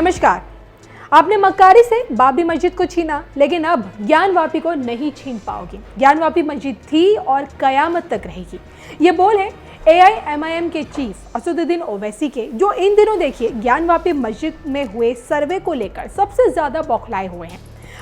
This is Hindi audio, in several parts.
नमस्कार। आपने मक्कारी से बाबरी मस्जिद को छीना, लेकिन अब ज्ञानवापी को नहीं छीन पाओगे। ज्ञानवापी मस्जिद थी और कयामत तक रहेगी। ये बोल है AIMIM के चीफ असदुद्दीन ओवैसी के, जो इन दिनों देखिए ज्ञानवापी मस्जिद में हुए सर्वे को लेकर सबसे ज्यादा बौखलाए हुए हैं।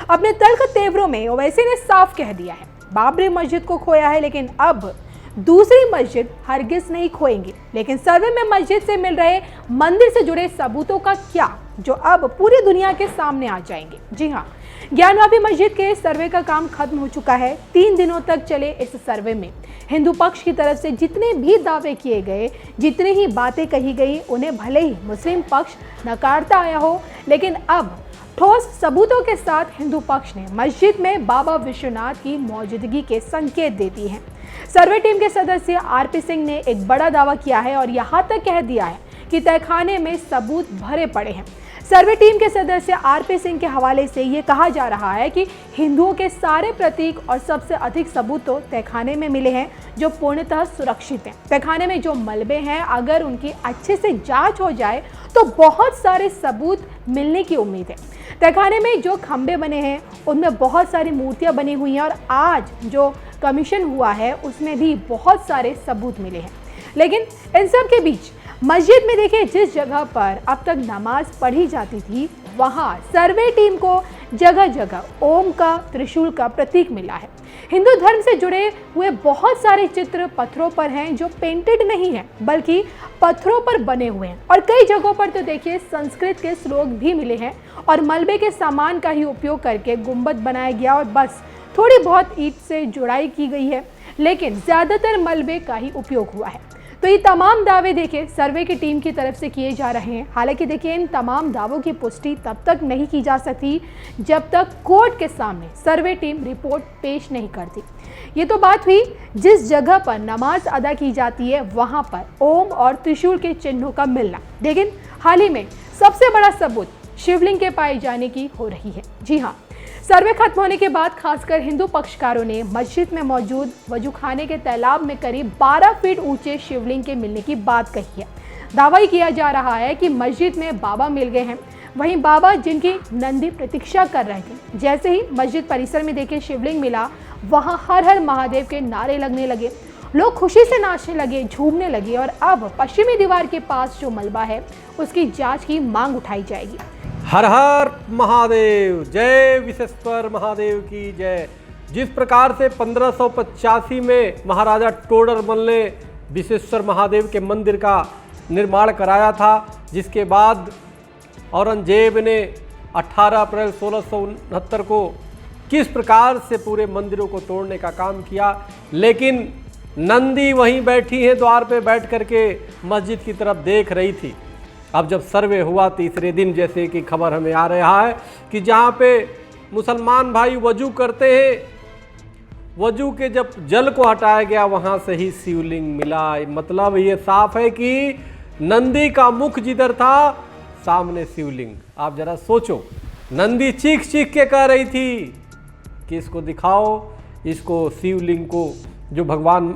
अपने तल्ख तेवरों में ओवैसी ने साफ कह दिया है, बाबरी मस्जिद को खोया है, लेकिन अब दूसरी मस्जिद हरगिज नहीं खोएंगे। लेकिन सर्वे में मस्जिद से मिल रहे मंदिर से जुड़े सबूतों का क्या, जो अब पूरी दुनिया के सामने आ जाएंगे। जी हाँ, ज्ञानवापी मस्जिद के सर्वे का काम खत्म हो चुका है। 3 दिनों तक चले इस सर्वे में हिंदू पक्ष की तरफ से जितने भी दावे किए गए, जितनी ही बातें कही गई, उन्हें भले ही मुस्लिम पक्ष नकारता आया हो, लेकिन अब ठोस सबूतों के साथ हिंदू पक्ष ने मस्जिद में बाबा विश्वनाथ की मौजूदगी के संकेत दे दिए हैं। सर्वे टीम के सदस्य RP सिंह ने एक बड़ा दावा किया है और यहाँ तक कह दिया है कि तहखाने में सबूत भरे पड़े हैं। सर्वे टीम के सदस्य RP सिंह के हवाले से ये कहा जा रहा है कि हिंदुओं के सारे प्रतीक और सबसे अधिक सबूत तो तहखाने में मिले हैं, जो पूर्णतः सुरक्षित हैं। तहखाने में जो मलबे हैं, अगर उनकी अच्छे से जांच हो जाए तो बहुत सारे सबूत मिलने की उम्मीद है। तहखाने में जो खंबे बने हैं, उनमें बहुत सारी मूर्तियां बनी हुई हैं और आज जो कमीशन हुआ है उसमें भी बहुत सारे सबूत मिले हैं। लेकिन इन सब के बीच मस्जिद में देखिए, जिस जगह पर अब तक नमाज पढ़ी जाती थी, वहाँ सर्वे टीम को जगह जगह ओम का, त्रिशूल का प्रतीक मिला है। हिंदू धर्म से जुड़े हुए बहुत सारे चित्र पत्थरों पर हैं, जो पेंटेड नहीं है बल्कि पत्थरों पर बने हुए हैं। और कई जगहों पर तो देखिए संस्कृत के श्लोक भी मिले हैं और मलबे के सामान का ही उपयोग करके गुंबद बनाया गया और बस थोड़ी बहुत ईंट से जुड़ाई की गई है, लेकिन ज़्यादातर मलबे का ही उपयोग हुआ है। तो ये तमाम दावे देखिए सर्वे की टीम की तरफ से किए जा रहे हैं। हालांकि देखिए, इन तमाम दावों की पुष्टि तब तक नहीं की जा सकती जब तक कोर्ट के सामने सर्वे टीम रिपोर्ट पेश नहीं करती। ये तो बात हुई जिस जगह पर नमाज अदा की जाती है वहाँ पर ओम और त्रिशूल के चिन्हों का मिलना। लेकिन हाल ही में सबसे बड़ा सबूत शिवलिंग के पाए जाने की हो रही है। जी हाँ, सर्वे खत्म होने के बाद खासकर हिंदू पक्षकारों ने मस्जिद में मौजूद वजूखाने के तालाब में करीब 12 फीट ऊंचे शिवलिंग के मिलने की बात कही है। दावा किया जा रहा है कि मस्जिद में बाबा मिल गए हैं, वहीं बाबा जिनकी नंदी प्रतीक्षा कर रहे थे। जैसे ही मस्जिद परिसर में देखिए शिवलिंग मिला, वहां हर हर महादेव के नारे लगने लगे, लोग खुशी से नाचने लगे, झूमने लगे और अब पश्चिमी दीवार के पास जो मलबा है उसकी जांच की मांग उठाई जाएगी। हर हर महादेव, जय विश्वेश्वर महादेव की जय। जिस प्रकार से 1585 में महाराजा टोडरमल ने विश्वेश्वर महादेव के मंदिर का निर्माण कराया था, जिसके बाद औरंगजेब ने 18 अप्रैल 1669 को किस प्रकार से पूरे मंदिरों को तोड़ने का काम किया, लेकिन नंदी वहीं बैठी हैं द्वार पे बैठ करके मस्जिद की तरफ देख रही थी। अब जब सर्वे हुआ तीसरे दिन, जैसे कि खबर हमें आ रहा है कि जहाँ पे मुसलमान भाई वजू करते हैं, वजू के जब जल को हटाया गया वहाँ से ही शिवलिंग मिला। मतलब ये साफ है कि नंदी का मुख जिधर था, सामने शिवलिंग। आप जरा सोचो, नंदी चीख चीख के कह रही थी कि इसको दिखाओ, इसको शिवलिंग को, जो भगवान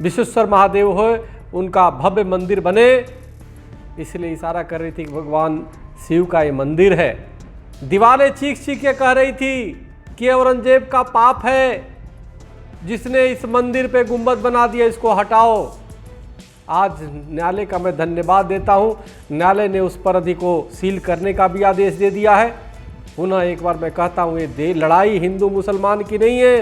विश्वेश्वर महादेव हो उनका भव्य मंदिर बने, इसलिए इशारा कर रही थी कि भगवान शिव का ये मंदिर है। दीवारें चीख चीख के कह रही थी कि औरंगजेब का पाप है जिसने इस मंदिर पे गुंबद बना दिया, इसको हटाओ। आज न्यायालय का मैं धन्यवाद देता हूँ, न्यायालय ने उस परिधि को सील करने का भी आदेश दे दिया है। पुनः एक बार मैं कहता हूँ, ये लड़ाई हिंदू मुसलमान की नहीं है,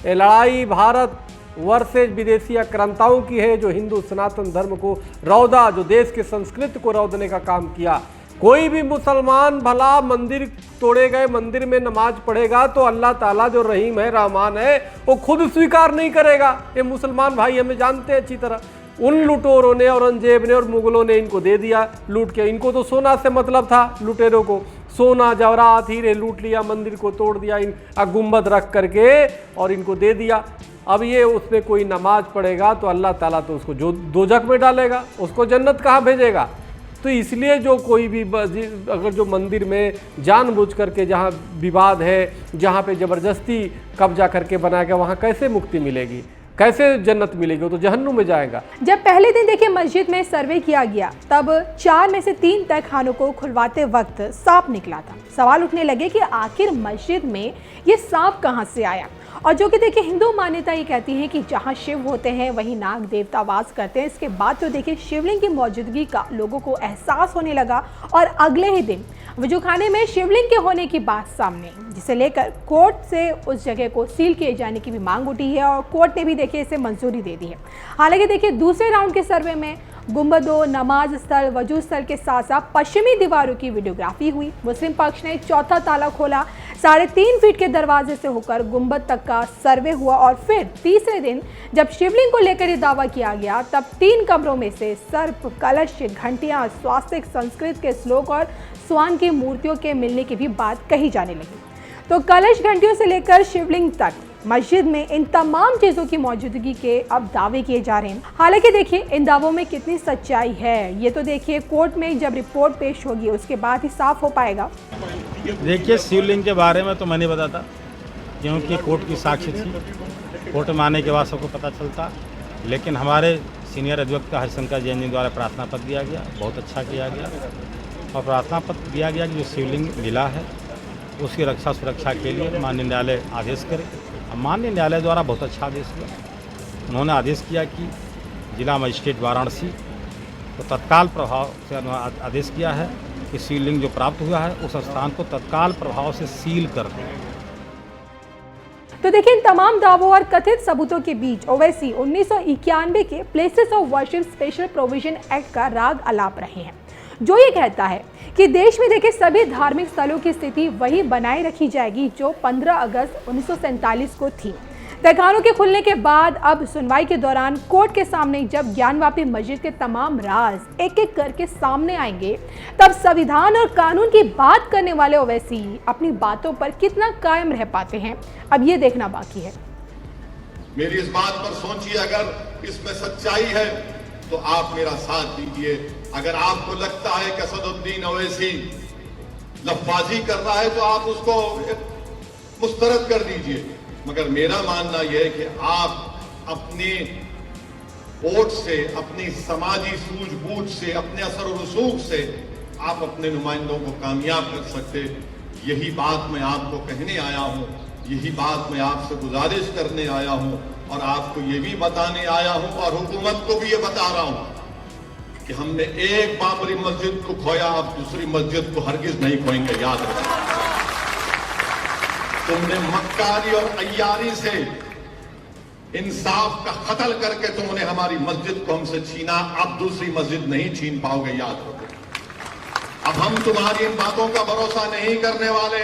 ये लड़ाई भारत वर्सेज विदेशी आक्रांताओं की है, जो हिंदू सनातन धर्म को रौदा, जो देश के संस्कृति को रौदने का काम किया। कोई भी मुसलमान भला मंदिर तोड़े गए मंदिर में नमाज पढ़ेगा तो अल्लाह ताला जो रहीम है, रहमान है, वो खुद स्वीकार नहीं करेगा। ये मुसलमान भाई हमें जानते हैं अच्छी तरह। उन लुटेरों ने, औरंगजेब ने और मुगलों ने इनको दे दिया लूट के। इनको तो सोना से मतलब था, लुटेरों को सोना जवाहरात हीरे लूट लिया, मंदिर को तोड़ दिया, इन गुंबद रख करके और इनको दे दिया। अब ये उसमें कोई नमाज पढ़ेगा तो अल्लाह ताला तो उसको जो दोजख में डालेगा, उसको जन्नत कहाँ भेजेगा। तो इसलिए जो कोई भी अगर जो मंदिर में जानबूझ करके जहाँ विवाद है, जहाँ पे ज़बरदस्ती कब्जा करके बनाया गया, वहाँ कैसे मुक्ति मिलेगी। कैसे जन्नत मिलेगी, वो तो जहन्नुम में जाएगा। जब पहले दिन देखिए मस्जिद में सर्वे किया गया तब 4 में से 3 तहखानों को खुलवाते वक्त सांप निकला था। सवाल उठने लगे कि आखिर मस्जिद में ये सांप कहां से आया, और जो कि देखिए हिंदू मान्यता ये कहती है कि जहां शिव होते हैं वहीं नाग देवता वास करते हैं। इसके बाद तो देखिए शिवलिंग की मौजूदगी का लोगों को एहसास होने लगा और अगले ही दिन वजूखाने में शिवलिंग के होने की बात सामने आई, जिसे लेकर कोर्ट से उस जगह को सील किए जाने की भी मांग उठी है और कोर्ट ने भी देखिए इसे मंजूरी दे दी है। हालांकि देखिए दूसरे राउंड के सर्वे में गुंबदों, नमाज स्थल, वजू स्थल के साथ साथ पश्चिमी दीवारों की वीडियोग्राफी हुई। मुस्लिम पक्ष ने चौथा ताला खोला, 3.5 फीट के दरवाजे से होकर गुंबद तक का सर्वे हुआ और फिर तीसरे दिन जब शिवलिंग को लेकर ये दावा किया गया तब 3 कमरों में से सर्प, कलश, घंटियां, स्वास्तिक, संस्कृत के श्लोक और स्वान की मूर्तियों के मिलने की भी बात कही जाने लगी। तो कलश, घंटियों से लेकर शिवलिंग तक मस्जिद में इन तमाम चीजों की मौजूदगी के अब दावे किए जा रहे हैं। हालांकि देखिए इन दावों में कितनी सच्चाई है ये तो देखिए कोर्ट में जब रिपोर्ट पेश होगी उसके बाद ही साफ हो पाएगा। देखिए शिवलिंग के बारे में तो मैं नहीं बताता, क्योंकि कोर्ट की साक्षी थी, कोर्ट में आने के बाद सबको पता चलता। लेकिन हमारे सीनियर अधिवक्ता हरिशंकर जैन जी द्वारा प्रार्थना पत्र दिया गया, बहुत अच्छा किया गया, और प्रार्थना पत्र दिया गया कि जो शिवलिंग मिला है उसकी रक्षा सुरक्षा के लिए माननीय न्यायालय आदेश करे। माननीय न्यायालय द्वारा बहुत अच्छा आदेश हुआ। उन्होंने आदेश किया कि जिला मजिस्ट्रेट वाराणसी को तत्काल प्रभाव से आदेश किया है कि शिवलिंग जो प्राप्त हुआ है उस स्थान को तत्काल प्रभाव से सील कर दें। तो देखिए इन तमाम दावों और कथित सबूतों के बीच ओवैसी 1991 के places of worship special provision act का राग अलाप रहे हैं, जो ये कहता है कि देश में देखिए सभी धार्मिक स्थलों की स्थिति वही बनाए रखी जाएगी जो 15 अगस्त 1947 को थी। तहखानों के खुलने के बाद अब सुनवाई के दौरान कोर्ट के सामने जब ज्ञानवापी मस्जिद के तमाम राज एक एक करके सामने आएंगे तब संविधान और कानून की बात करने वाले ओवैसी अपनी बातों पर कितना कायम रह पाते हैं, अब ये देखना बाकी है। मेरी इस बात पर सोचिए, अगर इसमें सच्चाई है तो आप मेरा साथ दीजिए। अगर आपको लगता है कि असदुद्दीन ओवैसी लफ्फाजी कर रहा है तो आप उसको मुस्तरद कर दीजिए, मगर मेरा मानना यह है कि आप अपने वोट से, अपनी समाजी सूझबूझ से, अपने असर और रसूख से आप अपने नुमाइंदों को कामयाब कर सकते। यही बात मैं आपको कहने आया हूं, यही बात मैं आपसे गुजारिश करने आया हूं और आपको ये भी बताने आया हूं और हुकूमत को भी ये बता रहा हूं कि हमने एक बाबरी मस्जिद को खोया, अब दूसरी मस्जिद को हरगिज नहीं खोएंगे। याद रखना, तुमने मक्कारी और अय्यारी से इंसाफ का कत्ल करके तुमने हमारी मस्जिद को हमसे छीना, अब दूसरी मस्जिद नहीं छीन पाओगे। याद रखो, अब हम तुम्हारी इन बातों का भरोसा नहीं करने वाले।